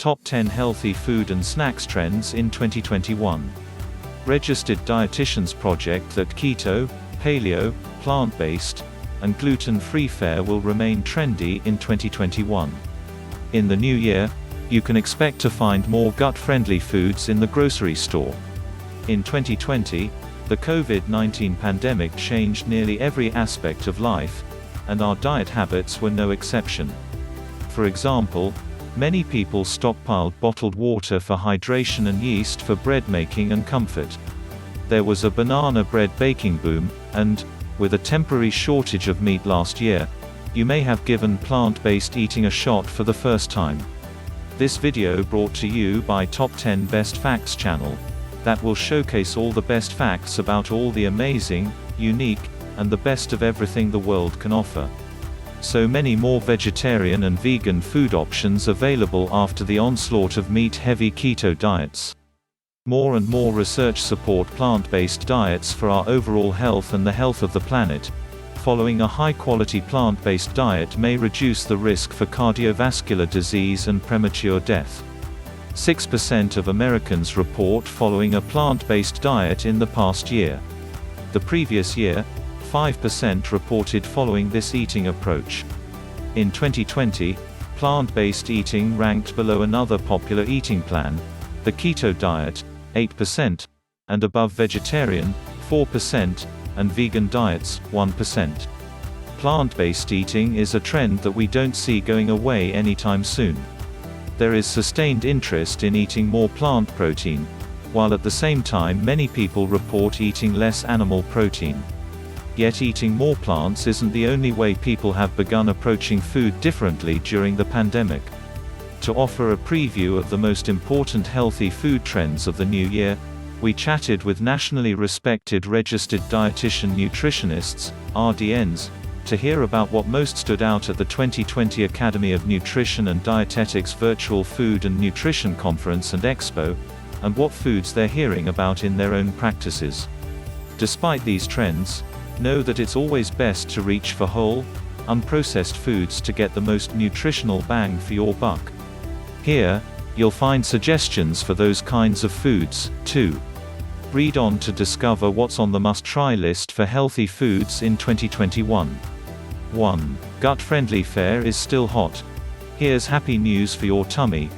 Top 10 Healthy Food and Snacks Trends in 2021. Registered Dietitians project that keto, paleo, plant-based, and gluten-free fare will remain trendy in 2021. In the new year, you can expect to find more gut-friendly foods in the grocery store. In 2020, the COVID-19 pandemic changed nearly every aspect of life, and our diet habits were no exception. For example, many people stockpiled bottled water for hydration and yeast for bread making and comfort. There was a banana bread baking boom, and, with a temporary shortage of meat last year, you may have given plant-based eating a shot for the first time. This video brought to you by Top 10 Best Facts channel, that will showcase all the best facts about all the amazing, unique, and the best of everything the world can offer. So many more vegetarian and vegan food options available after the onslaught of meat-heavy keto diets. More and more research support plant-based diets for our overall health and the health of the planet. Following a high-quality plant-based diet may reduce the risk for cardiovascular disease and premature death. 6% of Americans report following a plant-based diet in the past year. The previous year, 5% reported following this eating approach. In 2020, plant-based eating ranked below another popular eating plan, the keto diet, 8%, and above vegetarian, 4%, and vegan diets, 1%. Plant-based eating is a trend that we don't see going away anytime soon. There is sustained interest in eating more plant protein, while at the same time many people report eating less animal protein. Yet eating more plants isn't the only way people have begun approaching food differently during the pandemic. To offer a preview of the most important healthy food trends of the new year, we chatted with nationally respected registered dietitian nutritionists, RDNs, to hear about what most stood out at the 2020 Academy of Nutrition and Dietetics Virtual Food and Nutrition Conference and Expo, and what foods they're hearing about in their own practices. Despite these trends, know that it's always best to reach for whole, unprocessed foods to get the most nutritional bang for your buck. Here, you'll find suggestions for those kinds of foods, too. Read on to discover what's on the must-try list for healthy foods in 2021. 1. Gut-friendly fare is still hot. Here's happy news for your tummy.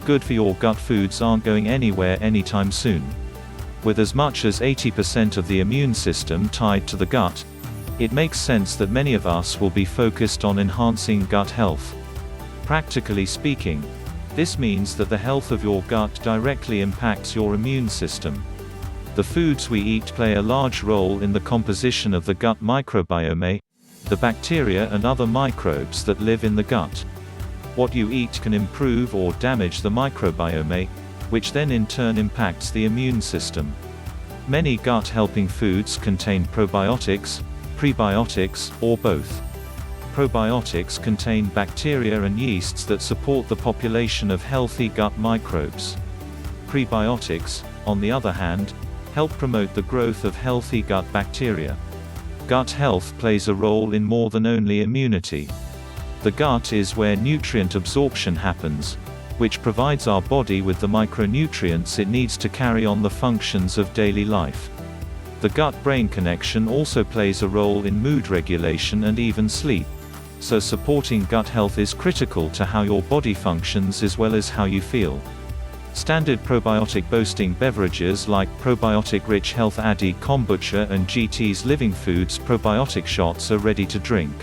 Good for your gut foods aren't going anywhere anytime soon. With as much as 80% of the immune system tied to the gut, it makes sense that many of us will be focused on enhancing gut health. Practically speaking, this means that the health of your gut directly impacts your immune system. The foods we eat play a large role in the composition of the gut microbiome, the bacteria and other microbes that live in the gut. What you eat can improve or damage the microbiome, which then in turn impacts the immune system. Many gut-helping foods contain probiotics, prebiotics, or both. Probiotics contain bacteria and yeasts that support the population of healthy gut microbes. Prebiotics, on the other hand, help promote the growth of healthy gut bacteria. Gut health plays a role in more than only immunity. The gut is where nutrient absorption happens, which provides our body with the micronutrients it needs to carry on the functions of daily life. The gut-brain connection also plays a role in mood regulation and even sleep. So supporting gut health is critical to how your body functions as well as how you feel. Standard probiotic-boasting beverages like probiotic-rich Health Addy kombucha and GT's Living Foods probiotic shots are ready to drink.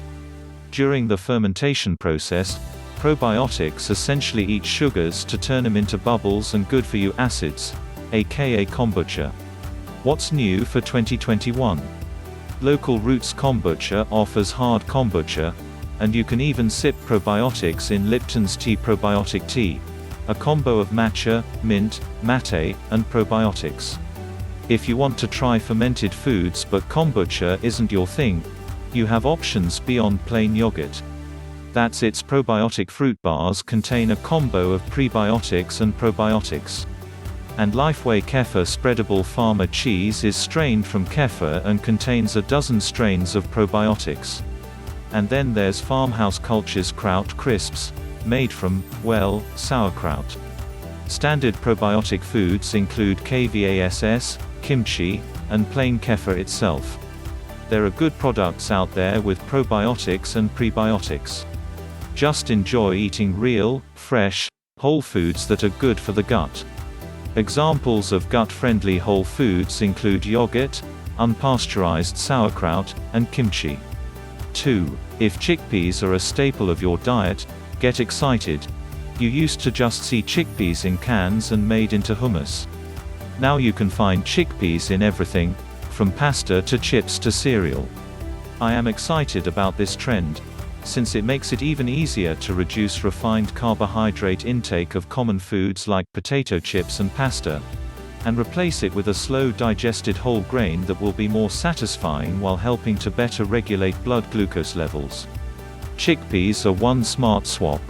During the fermentation process, probiotics essentially eat sugars to turn them into bubbles and good-for-you acids, aka kombucha. What's new for 2021? Local Roots Kombucha offers hard kombucha, and you can even sip probiotics in Lipton's Tea Probiotic Tea, a combo of matcha, mint, mate, and probiotics. If you want to try fermented foods but kombucha isn't your thing, you have options beyond plain yogurt. That's It's probiotic fruit bars contain a combo of prebiotics and probiotics. And Lifeway Kefir spreadable farmer cheese is strained from kefir and contains a dozen strains of probiotics. And then there's Farmhouse Culture's Kraut Crisps, made from, well, sauerkraut. Standard probiotic foods include kvass, kimchi, and plain kefir itself. There are good products out there with probiotics and prebiotics. Just enjoy eating real, fresh, whole foods that are good for the gut. Examples of gut-friendly whole foods include yogurt, unpasteurized sauerkraut, and kimchi. 2. If chickpeas are a staple of your diet, get excited. You used to just see chickpeas in cans and made into hummus. Now you can find chickpeas in everything, from pasta to chips to cereal. I am excited about this trend, since it makes it even easier to reduce refined carbohydrate intake of common foods like potato chips and pasta, and replace it with a slow-digested whole grain that will be more satisfying while helping to better regulate blood glucose levels. Chickpeas are one smart swap.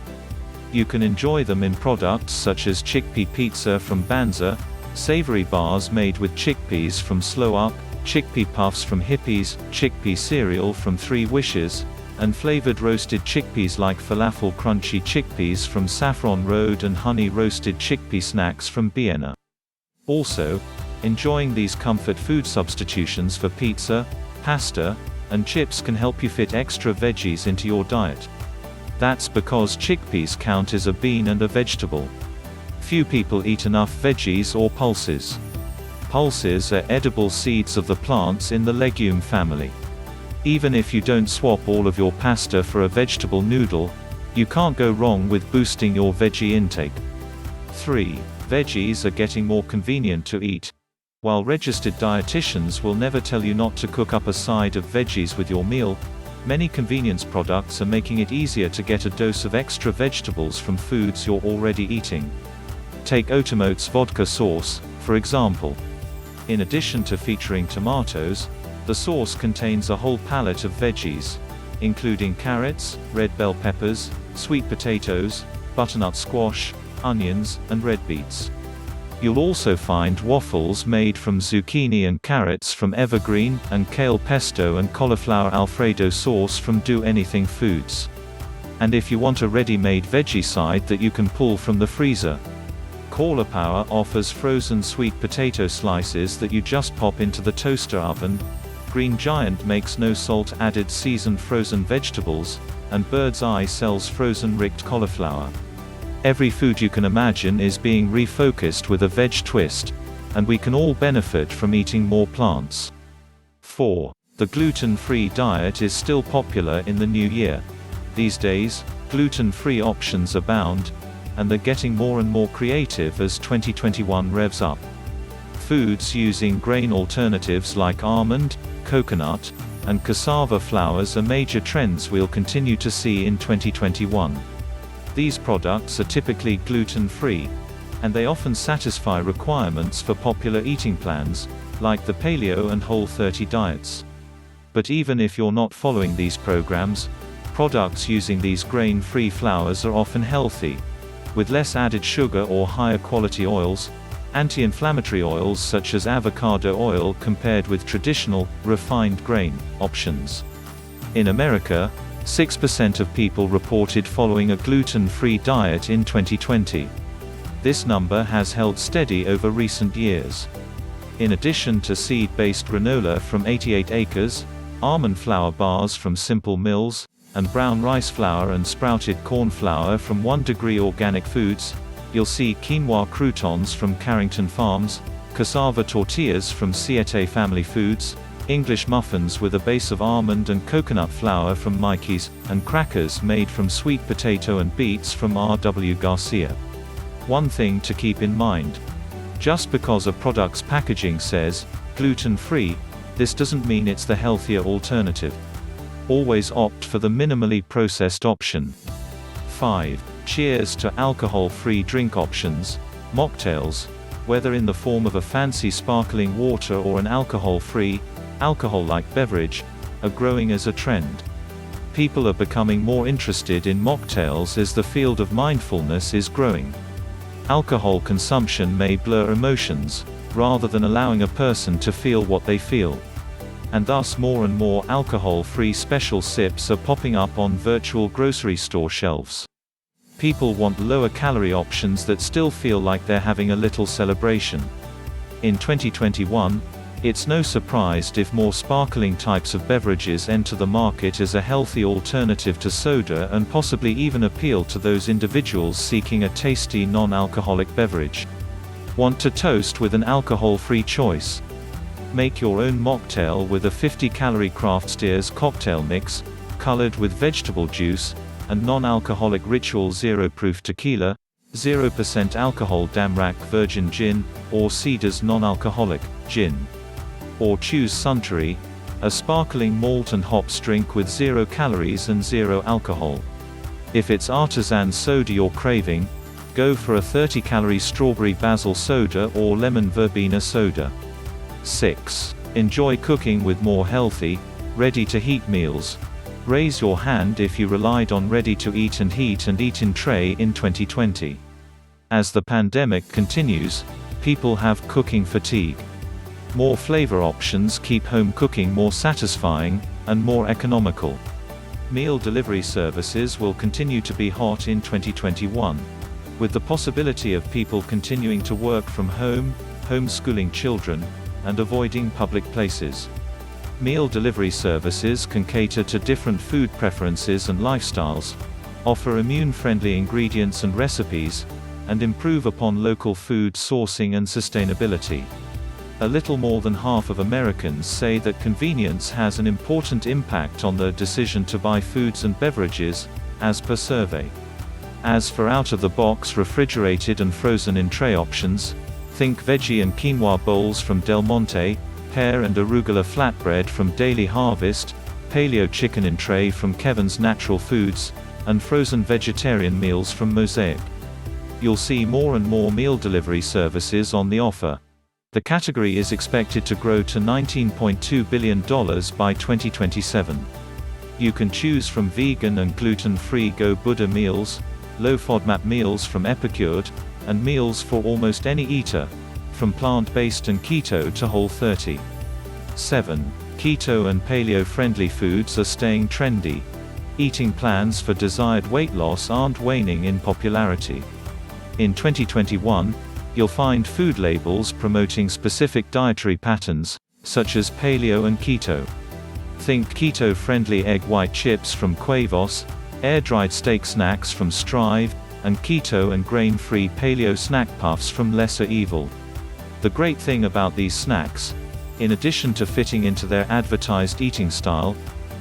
You can enjoy them in products such as chickpea pizza from Banza, savory bars made with chickpeas from Slow Up, chickpea puffs from Hippies, chickpea cereal from 3 Wishes, and flavored roasted chickpeas like falafel crunchy chickpeas from Saffron Road and honey roasted chickpea snacks from Vienna. Also, enjoying these comfort food substitutions for pizza, pasta, and chips can help you fit extra veggies into your diet. That's because chickpeas count as a bean and a vegetable. Few people eat enough veggies or pulses. Pulses are edible seeds of the plants in the legume family. Even if you don't swap all of your pasta for a vegetable noodle, you can't go wrong with boosting your veggie intake. 3. Veggies are getting more convenient to eat. While registered dietitians will never tell you not to cook up a side of veggies with your meal, many convenience products are making it easier to get a dose of extra vegetables from foods you're already eating. Take Oatmo's vodka sauce, for example. In addition to featuring tomatoes, the sauce contains a whole palette of veggies, including carrots, red bell peppers, sweet potatoes, butternut squash, onions, and red beets. You'll also find waffles made from zucchini and carrots from Evergreen, and kale pesto and cauliflower Alfredo sauce from Do Anything Foods. And if you want a ready-made veggie side that you can pull from the freezer, Power offers frozen sweet potato slices that you just pop into the toaster oven. Green Giant makes no salt added seasoned frozen vegetables, and Bird's Eye sells frozen ricked cauliflower. Every food you can imagine is being refocused with a veg twist, and we can all benefit from eating more plants. 4. The gluten-free diet is still popular in the new year. These days, gluten-free options abound, and they're getting more and more creative as 2021 revs up. Foods using grain alternatives like almond, coconut, and cassava flours are major trends we'll continue to see in 2021. These products are typically gluten-free, and they often satisfy requirements for popular eating plans, like the Paleo and Whole30 diets. But even if you're not following these programs, products using these grain-free flours are often healthy, with less added sugar or higher quality oils, anti-inflammatory oils such as avocado oil compared with traditional, refined grain options. In America, 6% of people reported following a gluten-free diet in 2020. This number has held steady over recent years. In addition to seed-based granola from 88 Acres, almond flour bars from Simple Mills, and brown rice flour and sprouted corn flour from 1 Degree Organic Foods, you'll see quinoa croutons from Carrington Farms, cassava tortillas from Siete Family Foods, English muffins with a base of almond and coconut flour from Mikey's, and crackers made from sweet potato and beets from R.W. Garcia. One thing to keep in mind: just because a product's packaging says gluten-free, this doesn't mean it's the healthier alternative. Always opt for the minimally processed option. 5. Cheers to alcohol-free drink options. Mocktails, whether in the form of a fancy sparkling water or an alcohol-free, alcohol-like beverage, are growing as a trend. People are becoming more interested in mocktails as the field of mindfulness is growing. Alcohol consumption may blur emotions, rather than allowing a person to feel what they feel. And thus more and more alcohol-free special sips are popping up on virtual grocery store shelves. People want lower calorie options that still feel like they're having a little celebration. In 2021, it's no surprise if more sparkling types of beverages enter the market as a healthy alternative to soda and possibly even appeal to those individuals seeking a tasty non-alcoholic beverage. Want to toast with an alcohol-free choice? Make your own mocktail with a 50-calorie Craft Steers cocktail mix, colored with vegetable juice, and non-alcoholic Ritual Zero Proof Tequila, 0% alcohol Damrak Virgin Gin, or Cedars non-alcoholic gin. Or choose Suntory, a sparkling malt and hops drink with 0 calories and 0 alcohol. If it's artisan soda you're craving, go for a 30-calorie strawberry basil soda or lemon verbena soda. 6. Enjoy cooking with more healthy, ready-to-heat meals. Raise your hand if you relied on ready-to-eat and heat-and-eat-in tray in 2020. As the pandemic continues, people have cooking fatigue. More flavor options keep home cooking more satisfying, and more economical. Meal delivery services will continue to be hot in 2021. With the possibility of people continuing to work from home, homeschooling children, and avoiding public places. Meal delivery services can cater to different food preferences and lifestyles, offer immune-friendly ingredients and recipes, and improve upon local food sourcing and sustainability. A little more than half of Americans say that convenience has an important impact on their decision to buy foods and beverages, as per survey. As for out-of-the-box refrigerated and frozen-in-tray options, think veggie and quinoa bowls from Del Monte, pear and arugula flatbread from Daily Harvest, paleo chicken in tray from Kevin's Natural Foods, and frozen vegetarian meals from Mosaic. You'll see more and more meal delivery services on the offer. The category is expected to grow to $19.2 billion by 2027. You can choose from vegan and gluten-free Go Buddha meals, low FODMAP meals from Epicured, and meals for almost any eater, from plant-based and keto to Whole30. 7. Keto and paleo-friendly foods are staying trendy. Eating plans for desired weight loss aren't waning in popularity. In 2021, you'll find food labels promoting specific dietary patterns, such as paleo and keto. Think keto-friendly egg white chips from Quavos, air-dried steak snacks from Strive, and keto and grain-free paleo snack puffs from Lesser Evil. The great thing about these snacks, in addition to fitting into their advertised eating style,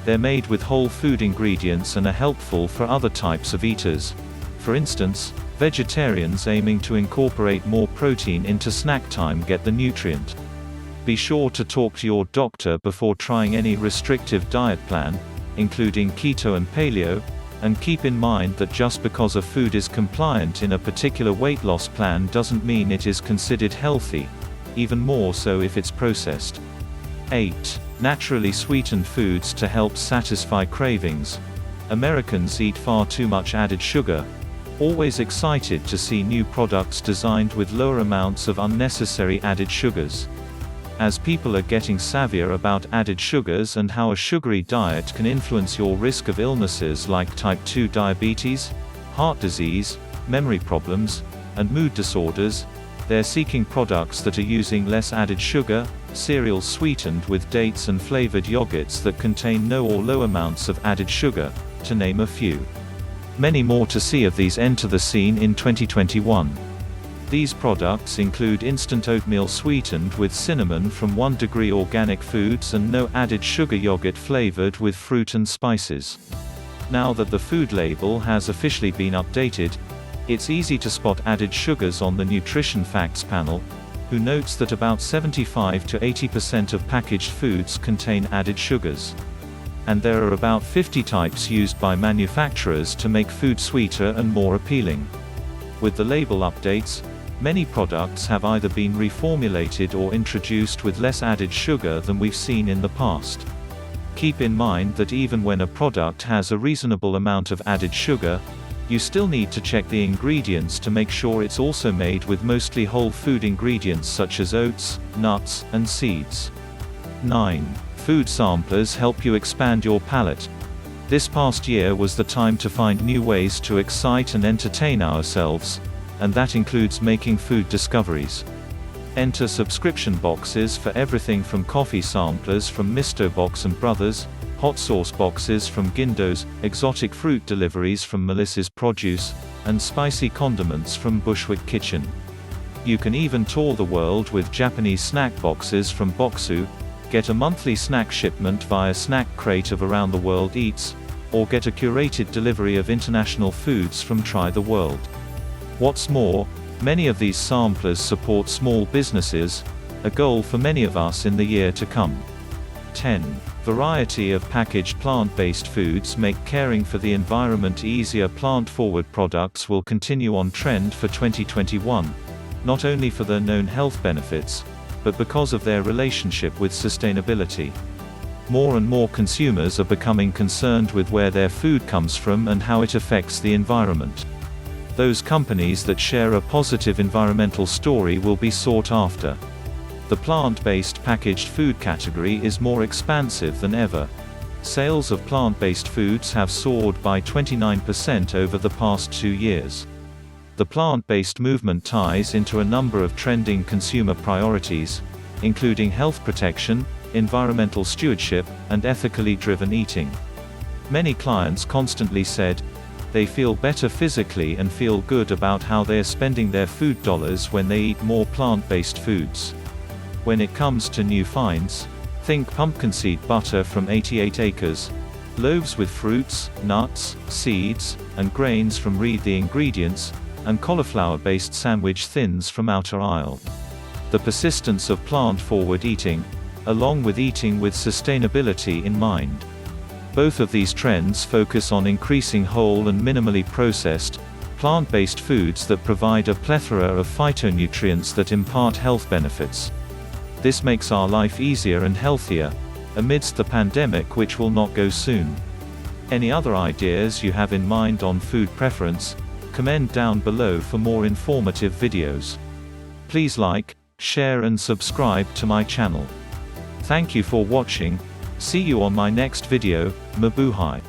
they're made with whole food ingredients and are helpful for other types of eaters. For instance, vegetarians aiming to incorporate more protein into snack time get the nutrient. Be sure to talk to your doctor before trying any restrictive diet plan, including keto and paleo, and keep in mind that just because a food is compliant in a particular weight loss plan doesn't mean it is considered healthy, even more so if it's processed. 8. Naturally sweetened foods to help satisfy cravings. Americans eat far too much added sugar, always excited to see new products designed with lower amounts of unnecessary added sugars. As people are getting savvier about added sugars and how a sugary diet can influence your risk of illnesses like type 2 diabetes, heart disease, memory problems, and mood disorders, they're seeking products that are using less added sugar, cereals sweetened with dates and flavored yogurts that contain no or low amounts of added sugar, to name a few. Many more to see of these enter the scene in 2021. These products include instant oatmeal sweetened with cinnamon from 1 Degree Organic Foods and no added sugar yogurt flavored with fruit and spices. Now that the food label has officially been updated, it's easy to spot added sugars on the nutrition facts panel, who notes that about 75 to 80% of packaged foods contain added sugars. And there are about 50 types used by manufacturers to make food sweeter and more appealing. With the label updates, many products have either been reformulated or introduced with less added sugar than we've seen in the past. Keep in mind that even when a product has a reasonable amount of added sugar, you still need to check the ingredients to make sure it's also made with mostly whole food ingredients such as oats, nuts, and seeds. 9. Food samplers help you expand your palate. This past year was the time to find new ways to excite and entertain ourselves, and that includes making food discoveries. Enter subscription boxes for everything from coffee samplers from Misto Box and Brothers, hot sauce boxes from Gindo's, exotic fruit deliveries from Melissa's Produce, and spicy condiments from Bushwick Kitchen. You can even tour the world with Japanese snack boxes from Boxu, get a monthly snack shipment via Snack Crate of Around the World Eats, or get a curated delivery of international foods from Try the World. What's more, many of these samplers support small businesses, a goal for many of us in the year to come. 10. Variety of packaged plant-based foods make caring for the environment easier. Plant-forward products will continue on trend for 2021, not only for their known health benefits, but because of their relationship with sustainability. More and more consumers are becoming concerned with where their food comes from and how it affects the environment. Those companies that share a positive environmental story will be sought after. The plant-based packaged food category is more expansive than ever. Sales of plant-based foods have soared by 29% over the past 2 years. The plant-based movement ties into a number of trending consumer priorities, including health protection, environmental stewardship, and ethically driven eating. Many clients constantly said, they feel better physically and feel good about how they are spending their food dollars when they eat more plant-based foods. When it comes to new finds, think pumpkin seed butter from 88 Acres, loaves with fruits, nuts, seeds, and grains from Read the Ingredients, and cauliflower-based sandwich thins from Outer Isle. The persistence of plant-forward eating, along with eating with sustainability in mind. Both of these trends focus on increasing whole and minimally processed, plant-based foods that provide a plethora of phytonutrients that impart health benefits. This makes our life easier and healthier, amidst the pandemic which will not go soon. Any other ideas you have in mind on food preference? Comment down below for more informative videos. Please like, share and subscribe to my channel. Thank you for watching. See you on my next video. Mabuhay.